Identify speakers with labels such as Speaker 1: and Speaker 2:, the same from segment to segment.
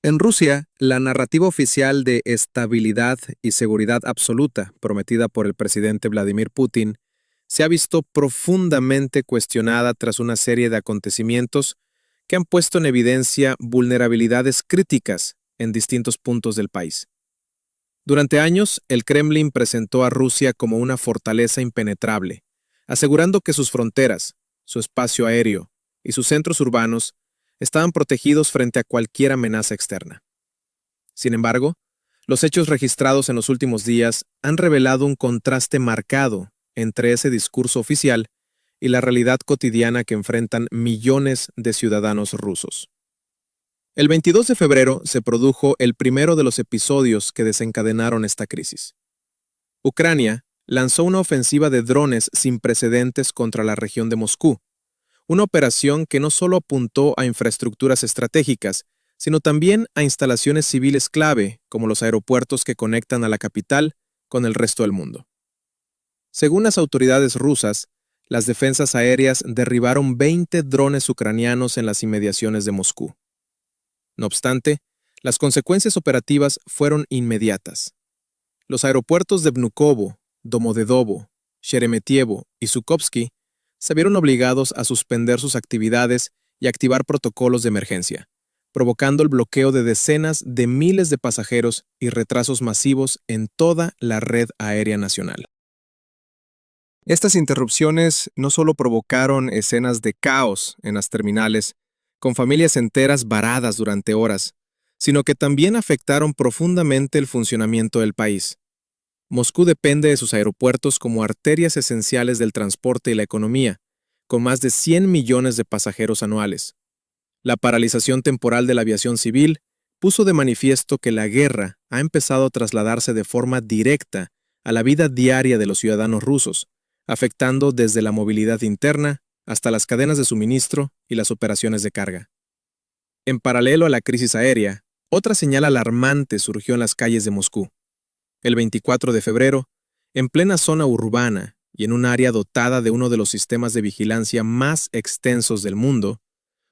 Speaker 1: En Rusia, la narrativa oficial de estabilidad y seguridad absoluta prometida por el presidente Vladimir Putin se ha visto profundamente cuestionada tras una serie de acontecimientos que han puesto en evidencia vulnerabilidades críticas en distintos puntos del país. Durante años, el Kremlin presentó a Rusia como una fortaleza impenetrable, asegurando que sus fronteras, su espacio aéreo y sus centros urbanos estaban protegidos frente a cualquier amenaza externa. Sin embargo, los hechos registrados en los últimos días han revelado un contraste marcado entre ese discurso oficial y la realidad cotidiana que enfrentan millones de ciudadanos rusos. El 22 de febrero se produjo el primero de los episodios que desencadenaron esta crisis. Ucrania lanzó una ofensiva de drones sin precedentes contra la región de Moscú, una operación que no solo apuntó a infraestructuras estratégicas, sino también a instalaciones civiles clave, como los aeropuertos que conectan a la capital con el resto del mundo. Según las autoridades rusas, las defensas aéreas derribaron 20 drones ucranianos en las inmediaciones de Moscú. No obstante, las consecuencias operativas fueron inmediatas. Los aeropuertos de Vnukovo, Domodedovo, Sheremetyevo y Zhukovsky se vieron obligados a suspender sus actividades y activar protocolos de emergencia, provocando el bloqueo de decenas de miles de pasajeros y retrasos masivos en toda la red aérea nacional. Estas interrupciones no solo provocaron escenas de caos en las terminales, con familias enteras varadas durante horas, sino que también afectaron profundamente el funcionamiento del país. Moscú depende de sus aeropuertos como arterias esenciales del transporte y la economía, con más de 100 millones de pasajeros anuales. La paralización temporal de la aviación civil puso de manifiesto que la guerra ha empezado a trasladarse de forma directa a la vida diaria de los ciudadanos rusos, afectando desde la movilidad interna hasta las cadenas de suministro y las operaciones de carga. En paralelo a la crisis aérea, otra señal alarmante surgió en las calles de Moscú. El 24 de febrero, en plena zona urbana y en un área dotada de uno de los sistemas de vigilancia más extensos del mundo,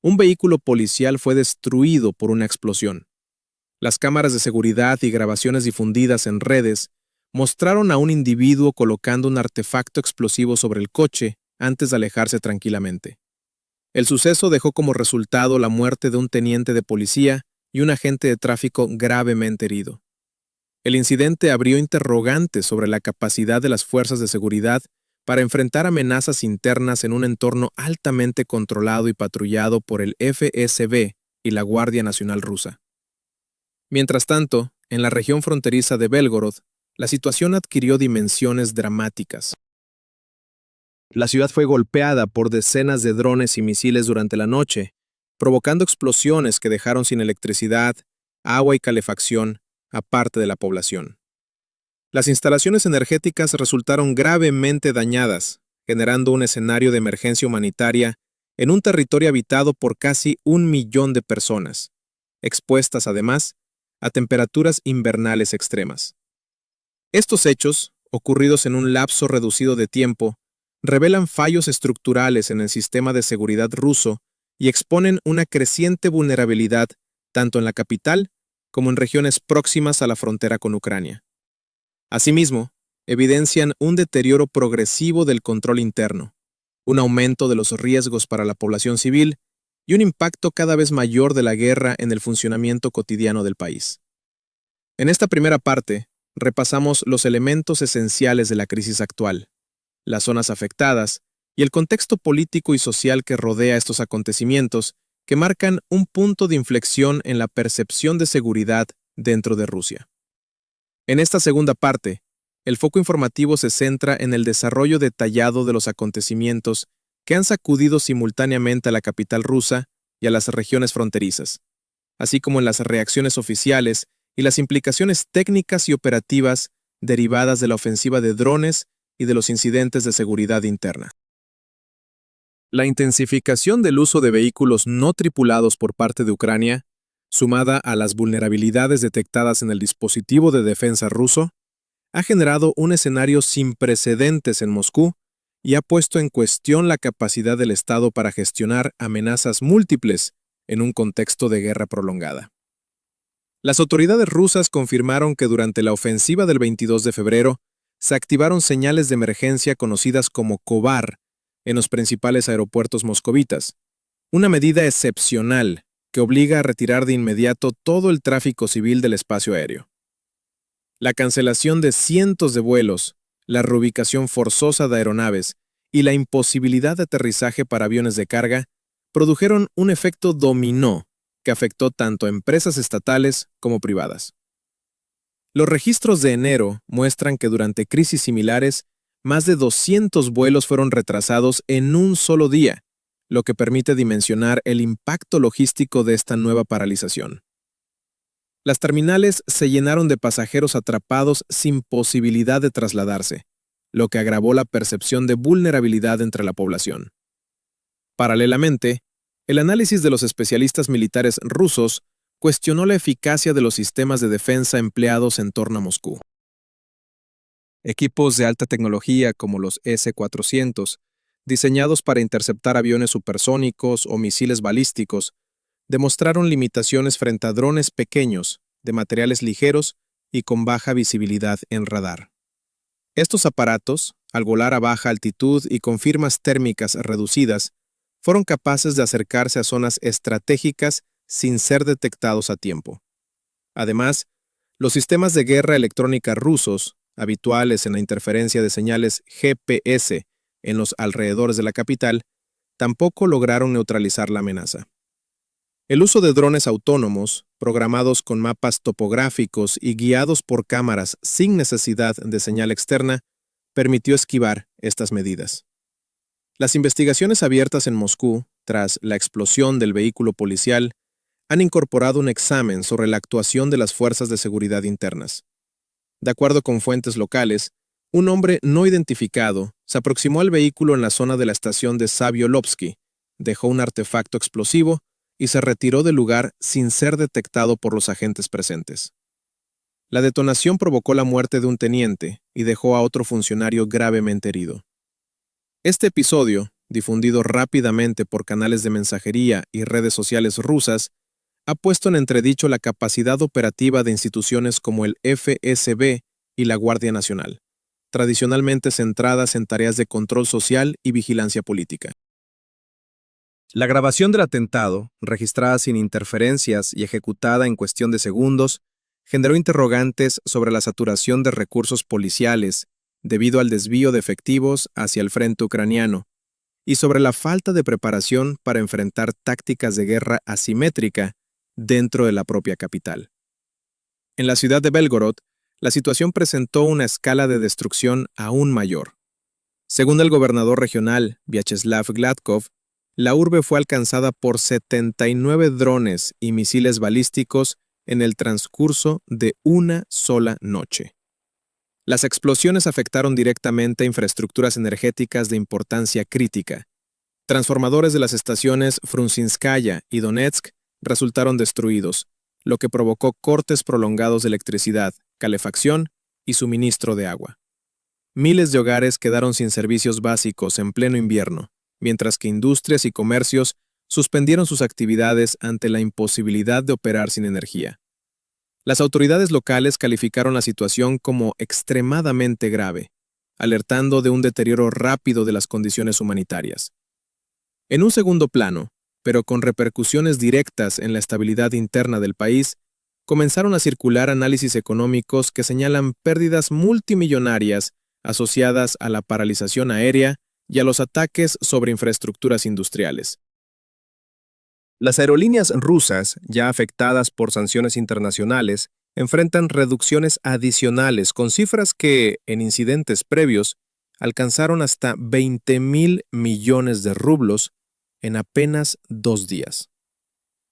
Speaker 1: un vehículo policial fue destruido por una explosión. Las cámaras de seguridad y grabaciones difundidas en redes mostraron a un individuo colocando un artefacto explosivo sobre el coche antes de alejarse tranquilamente. El suceso dejó como resultado la muerte de un teniente de policía y un agente de tráfico gravemente herido. El incidente abrió interrogantes sobre la capacidad de las fuerzas de seguridad para enfrentar amenazas internas en un entorno altamente controlado y patrullado por el FSB y la Guardia Nacional Rusa. Mientras tanto, en la región fronteriza de Belgorod, la situación adquirió dimensiones dramáticas. La ciudad fue golpeada por decenas de drones y misiles durante la noche, provocando explosiones que dejaron sin electricidad, agua y calefacción a parte de la población. Las instalaciones energéticas resultaron gravemente dañadas, generando un escenario de emergencia humanitaria en un territorio habitado por casi 1 millón de personas, expuestas además a temperaturas invernales extremas. Estos hechos, ocurridos en un lapso reducido de tiempo, revelan fallos estructurales en el sistema de seguridad ruso y exponen una creciente vulnerabilidad tanto en la capital como en regiones próximas a la frontera con Ucrania. Asimismo, evidencian un deterioro progresivo del control interno, un aumento de los riesgos para la población civil y un impacto cada vez mayor de la guerra en el funcionamiento cotidiano del país. En esta primera parte, repasamos los elementos esenciales de la crisis actual, las zonas afectadas y el contexto político y social que rodea estos acontecimientos que marcan un punto de inflexión en la percepción de seguridad dentro de Rusia. En esta segunda parte, el foco informativo se centra en el desarrollo detallado de los acontecimientos que han sacudido simultáneamente a la capital rusa y a las regiones fronterizas, así como en las reacciones oficiales y las implicaciones técnicas y operativas derivadas de la ofensiva de drones y de los incidentes de seguridad interna. La intensificación del uso de vehículos no tripulados por parte de Ucrania, sumada a las vulnerabilidades detectadas en el dispositivo de defensa ruso, ha generado un escenario sin precedentes en Moscú y ha puesto en cuestión la capacidad del Estado para gestionar amenazas múltiples en un contexto de guerra prolongada. Las autoridades rusas confirmaron que durante la ofensiva del 22 de febrero se activaron señales de emergencia conocidas como Kovar en los principales aeropuertos moscovitas, una medida excepcional que obliga a retirar de inmediato todo el tráfico civil del espacio aéreo. La cancelación de cientos de vuelos, la reubicación forzosa de aeronaves y la imposibilidad de aterrizaje para aviones de carga produjeron un efecto dominó que afectó tanto a empresas estatales como privadas. Los registros de enero muestran que durante crisis similares, más de 200 vuelos fueron retrasados en un solo día, lo que permite dimensionar el impacto logístico de esta nueva paralización. Las terminales se llenaron de pasajeros atrapados sin posibilidad de trasladarse, lo que agravó la percepción de vulnerabilidad entre la población. Paralelamente, el análisis de los especialistas militares rusos cuestionó la eficacia de los sistemas de defensa empleados en torno a Moscú. Equipos de alta tecnología como los S-400, diseñados para interceptar aviones supersónicos o misiles balísticos, demostraron limitaciones frente a drones pequeños, de materiales ligeros y con baja visibilidad en radar. Estos aparatos, al volar a baja altitud y con firmas térmicas reducidas, fueron capaces de acercarse a zonas estratégicas sin ser detectados a tiempo. Además, los sistemas de guerra electrónica rusos, habituales en la interferencia de señales GPS en los alrededores de la capital, tampoco lograron neutralizar la amenaza. El uso de drones autónomos, programados con mapas topográficos y guiados por cámaras sin necesidad de señal externa, permitió esquivar estas medidas. Las investigaciones abiertas en Moscú, tras la explosión del vehículo policial, han incorporado un examen sobre la actuación de las fuerzas de seguridad internas. De acuerdo con fuentes locales, un hombre no identificado se aproximó al vehículo en la zona de la estación de Saviolovsky, dejó un artefacto explosivo y se retiró del lugar sin ser detectado por los agentes presentes. La detonación provocó la muerte de un teniente y dejó a otro funcionario gravemente herido. Este episodio, difundido rápidamente por canales de mensajería y redes sociales rusas, ha puesto en entredicho la capacidad operativa de instituciones como el FSB y la Guardia Nacional, tradicionalmente centradas en tareas de control social y vigilancia política. La grabación del atentado, registrada sin interferencias y ejecutada en cuestión de segundos, generó interrogantes sobre la saturación de recursos policiales debido al desvío de efectivos hacia el frente ucraniano y sobre la falta de preparación para enfrentar tácticas de guerra asimétrica dentro de la propia capital. En la ciudad de Belgorod, la situación presentó una escala de destrucción aún mayor. Según el gobernador regional, Vyacheslav Gladkov, la urbe fue alcanzada por 79 drones y misiles balísticos en el transcurso de una sola noche. Las explosiones afectaron directamente a infraestructuras energéticas de importancia crítica. Transformadores de las estaciones Frunzinskaya y Donetsk resultaron destruidos, lo que provocó cortes prolongados de electricidad, calefacción y suministro de agua. Miles de hogares quedaron sin servicios básicos en pleno invierno, mientras que industrias y comercios suspendieron sus actividades ante la imposibilidad de operar sin energía. Las autoridades locales calificaron la situación como extremadamente grave, alertando de un deterioro rápido de las condiciones humanitarias. En un segundo plano, pero con repercusiones directas en la estabilidad interna del país, comenzaron a circular análisis económicos que señalan pérdidas multimillonarias asociadas a la paralización aérea y a los ataques sobre infraestructuras industriales. Las aerolíneas rusas, ya afectadas por sanciones internacionales, enfrentan reducciones adicionales con cifras que, en incidentes previos, alcanzaron hasta 20.000 millones de rublos en apenas 2 días.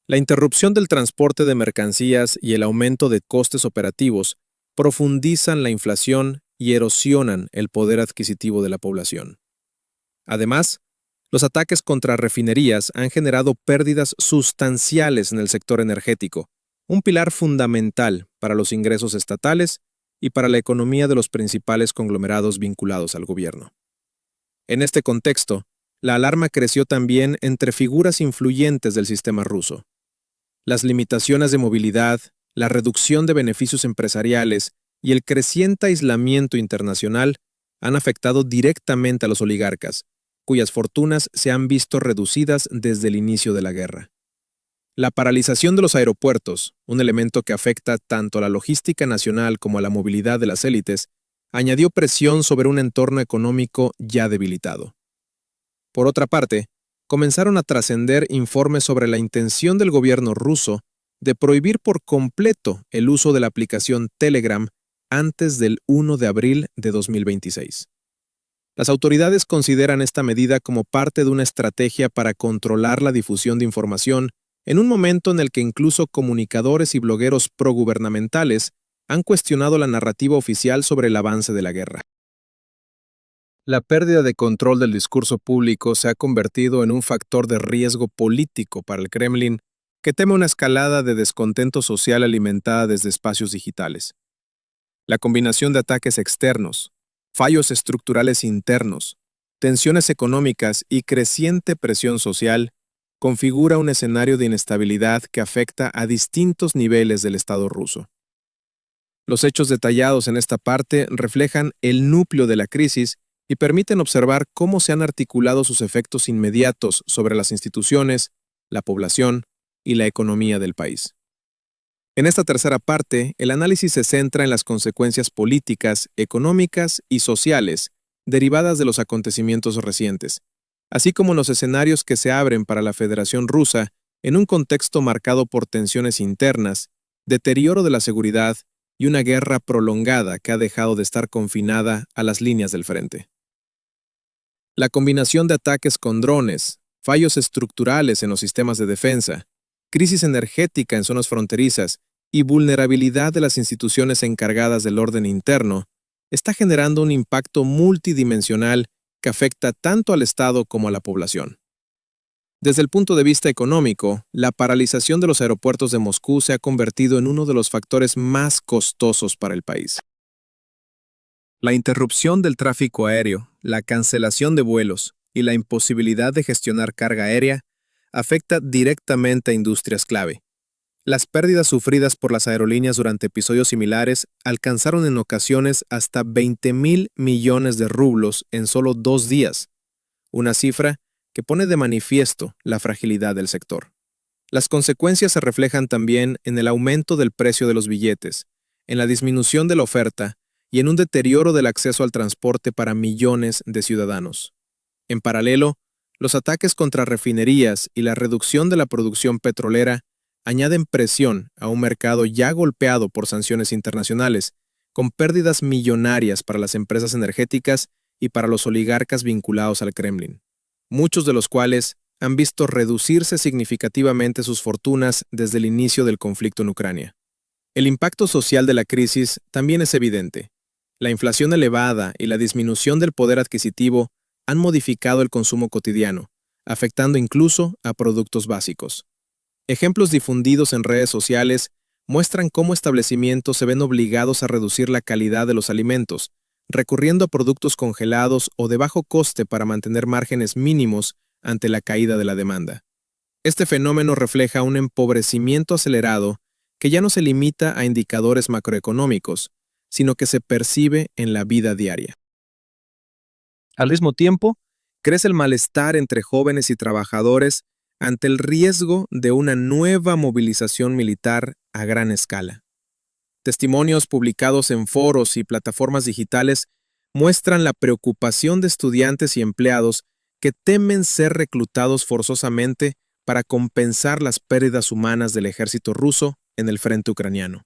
Speaker 1: La interrupción del transporte de mercancías y el aumento de costes operativos profundizan la inflación y erosionan el poder adquisitivo de la población. Además, los ataques contra refinerías han generado pérdidas sustanciales en el sector energético, un pilar fundamental para los ingresos estatales y para la economía de los principales conglomerados vinculados al gobierno. En este contexto, la alarma creció también entre figuras influyentes del sistema ruso. Las limitaciones de movilidad, la reducción de beneficios empresariales y el creciente aislamiento internacional han afectado directamente a los oligarcas, cuyas fortunas se han visto reducidas desde el inicio de la guerra. La paralización de los aeropuertos, un elemento que afecta tanto a la logística nacional como a la movilidad de las élites, añadió presión sobre un entorno económico ya debilitado. Por otra parte, comenzaron a trascender informes sobre la intención del gobierno ruso de prohibir por completo el uso de la aplicación Telegram antes del 1 de abril de 2026. Las autoridades consideran esta medida como parte de una estrategia para controlar la difusión de información en un momento en el que incluso comunicadores y blogueros progubernamentales han cuestionado la narrativa oficial sobre el avance de la guerra. La pérdida de control del discurso público se ha convertido en un factor de riesgo político para el Kremlin, que teme una escalada de descontento social alimentada desde espacios digitales. La combinación de ataques externos, fallos estructurales internos, tensiones económicas y creciente presión social configura un escenario de inestabilidad que afecta a distintos niveles del Estado ruso. Los hechos detallados en esta parte reflejan el núcleo de la crisis y permiten observar cómo se han articulado sus efectos inmediatos sobre las instituciones, la población y la economía del país. En esta tercera parte, el análisis se centra en las consecuencias políticas, económicas y sociales derivadas de los acontecimientos recientes, así como los escenarios que se abren para la Federación Rusa en un contexto marcado por tensiones internas, deterioro de la seguridad y una guerra prolongada que ha dejado de estar confinada a las líneas del frente. La combinación de ataques con drones, fallos estructurales en los sistemas de defensa, crisis energética en zonas fronterizas y vulnerabilidad de las instituciones encargadas del orden interno está generando un impacto multidimensional que afecta tanto al Estado como a la población. Desde el punto de vista económico, la paralización de los aeropuertos de Moscú se ha convertido en uno de los factores más costosos para el país. La interrupción del tráfico aéreo, la cancelación de vuelos y la imposibilidad de gestionar carga aérea afecta directamente a industrias clave. Las pérdidas sufridas por las aerolíneas durante episodios similares alcanzaron en ocasiones hasta 20.000 millones de rublos en solo 2 días, una cifra que pone de manifiesto la fragilidad del sector. Las consecuencias se reflejan también en el aumento del precio de los billetes, en la disminución de la oferta y en un deterioro del acceso al transporte para millones de ciudadanos. En paralelo, los ataques contra refinerías y la reducción de la producción petrolera añaden presión a un mercado ya golpeado por sanciones internacionales, con pérdidas millonarias para las empresas energéticas y para los oligarcas vinculados al Kremlin, muchos de los cuales han visto reducirse significativamente sus fortunas desde el inicio del conflicto en Ucrania. El impacto social de la crisis también es evidente. La inflación elevada y la disminución del poder adquisitivo han modificado el consumo cotidiano, afectando incluso a productos básicos. Ejemplos difundidos en redes sociales muestran cómo establecimientos se ven obligados a reducir la calidad de los alimentos, recurriendo a productos congelados o de bajo coste para mantener márgenes mínimos ante la caída de la demanda. Este fenómeno refleja un empobrecimiento acelerado que ya no se limita a indicadores macroeconómicos, sino que se percibe en la vida diaria. Al mismo tiempo, crece el malestar entre jóvenes y trabajadores ante el riesgo de una nueva movilización militar a gran escala. Testimonios publicados en foros y plataformas digitales muestran la preocupación de estudiantes y empleados que temen ser reclutados forzosamente para compensar las pérdidas humanas del ejército ruso en el frente ucraniano.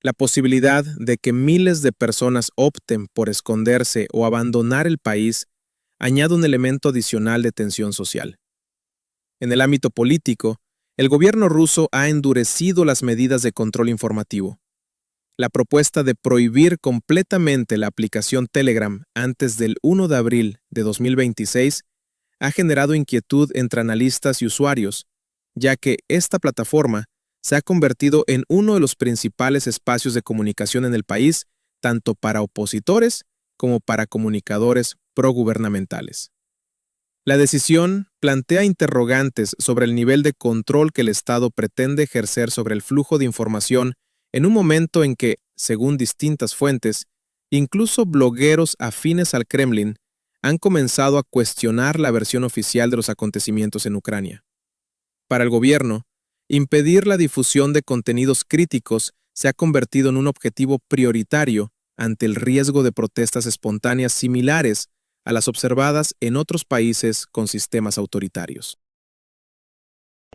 Speaker 1: La posibilidad de que miles de personas opten por esconderse o abandonar el país añade un elemento adicional de tensión social. En el ámbito político, el gobierno ruso ha endurecido las medidas de control informativo. La propuesta de prohibir completamente la aplicación Telegram antes del 1 de abril de 2026 ha generado inquietud entre analistas y usuarios, ya que esta plataforma se ha convertido en uno de los principales espacios de comunicación en el país, tanto para opositores como para comunicadores progubernamentales. La decisión plantea interrogantes sobre el nivel de control que el Estado pretende ejercer sobre el flujo de información en un momento en que, según distintas fuentes, incluso blogueros afines al Kremlin han comenzado a cuestionar la versión oficial de los acontecimientos en Ucrania. Para el gobierno, impedir la difusión de contenidos críticos se ha convertido en un objetivo prioritario ante el riesgo de protestas espontáneas similares a las observadas en otros países con sistemas autoritarios.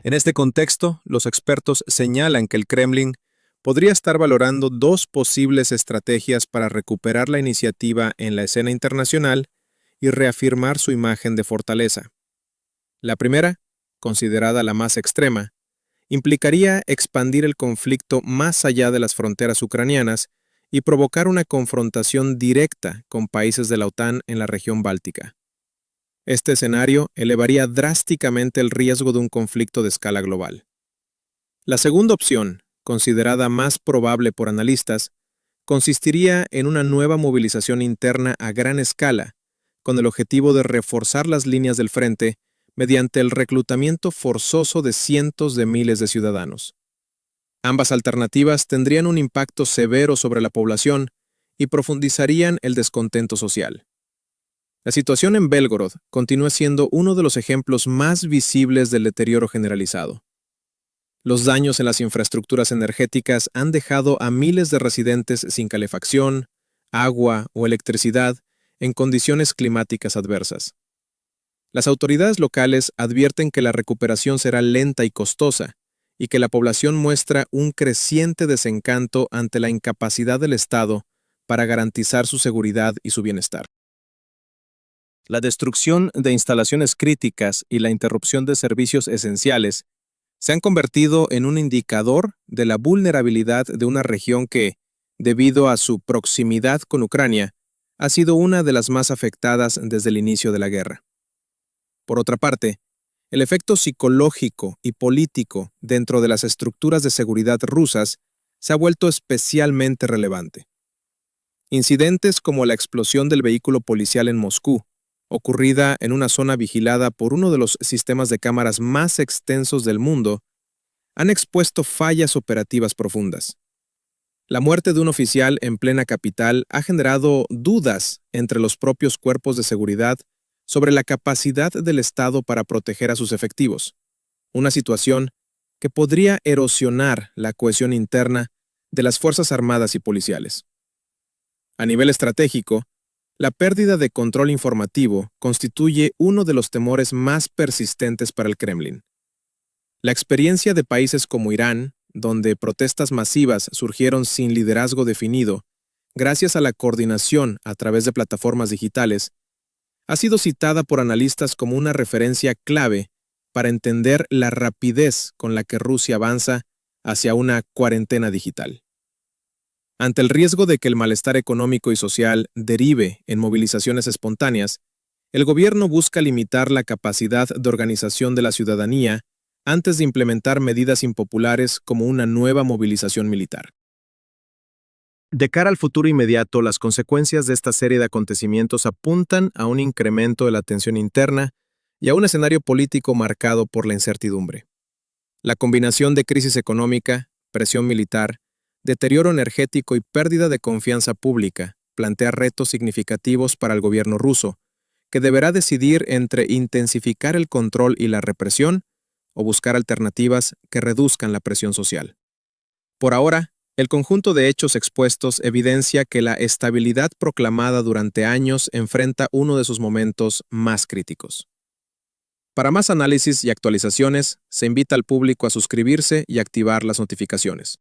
Speaker 1: En este contexto, los expertos señalan que el Kremlin podría estar valorando dos posibles estrategias para recuperar la iniciativa en la escena internacional y reafirmar su imagen de fortaleza. La primera, considerada la más extrema, implicaría expandir el conflicto más allá de las fronteras ucranianas y provocar una confrontación directa con países de la OTAN en la región báltica. Este escenario elevaría drásticamente el riesgo de un conflicto de escala global. La segunda opción, considerada más probable por analistas, consistiría en una nueva movilización interna a gran escala, con el objetivo de reforzar las líneas del frente mediante el reclutamiento forzoso de cientos de miles de ciudadanos. Ambas alternativas tendrían un impacto severo sobre la población y profundizarían el descontento social. La situación en Belgorod continúa siendo uno de los ejemplos más visibles del deterioro generalizado. Los daños en las infraestructuras energéticas han dejado a miles de residentes sin calefacción, agua o electricidad en condiciones climáticas adversas. Las autoridades locales advierten que la recuperación será lenta y costosa, y que la población muestra un creciente desencanto ante la incapacidad del Estado para garantizar su seguridad y su bienestar. La destrucción de instalaciones críticas y la interrupción de servicios esenciales se han convertido en un indicador de la vulnerabilidad de una región que, debido a su proximidad con Ucrania, ha sido una de las más afectadas desde el inicio de la guerra. Por otra parte, el efecto psicológico y político dentro de las estructuras de seguridad rusas se ha vuelto especialmente relevante. Incidentes como la explosión del vehículo policial en Moscú, ocurrida en una zona vigilada por uno de los sistemas de cámaras más extensos del mundo, han expuesto fallas operativas profundas. La muerte de un oficial en plena capital ha generado dudas entre los propios cuerpos de seguridad sobre la capacidad del Estado para proteger a sus efectivos, una situación que podría erosionar la cohesión interna de las Fuerzas Armadas y policiales. A nivel estratégico, la pérdida de control informativo constituye uno de los temores más persistentes para el Kremlin. La experiencia de países como Irán, donde protestas masivas surgieron sin liderazgo definido, gracias a la coordinación a través de plataformas digitales, ha sido citada por analistas como una referencia clave para entender la rapidez con la que Rusia avanza hacia una cuarentena digital. Ante el riesgo de que el malestar económico y social derive en movilizaciones espontáneas, el gobierno busca limitar la capacidad de organización de la ciudadanía antes de implementar medidas impopulares como una nueva movilización militar. De cara al futuro inmediato, las consecuencias de esta serie de acontecimientos apuntan a un incremento de la tensión interna y a un escenario político marcado por la incertidumbre. La combinación de crisis económica, presión militar, deterioro energético y pérdida de confianza pública plantea retos significativos para el gobierno ruso, que deberá decidir entre intensificar el control y la represión o buscar alternativas que reduzcan la presión social. Por ahora, el conjunto de hechos expuestos evidencia que la estabilidad proclamada durante años enfrenta uno de sus momentos más críticos. Para más análisis y actualizaciones, se invita al público a suscribirse y activar las notificaciones.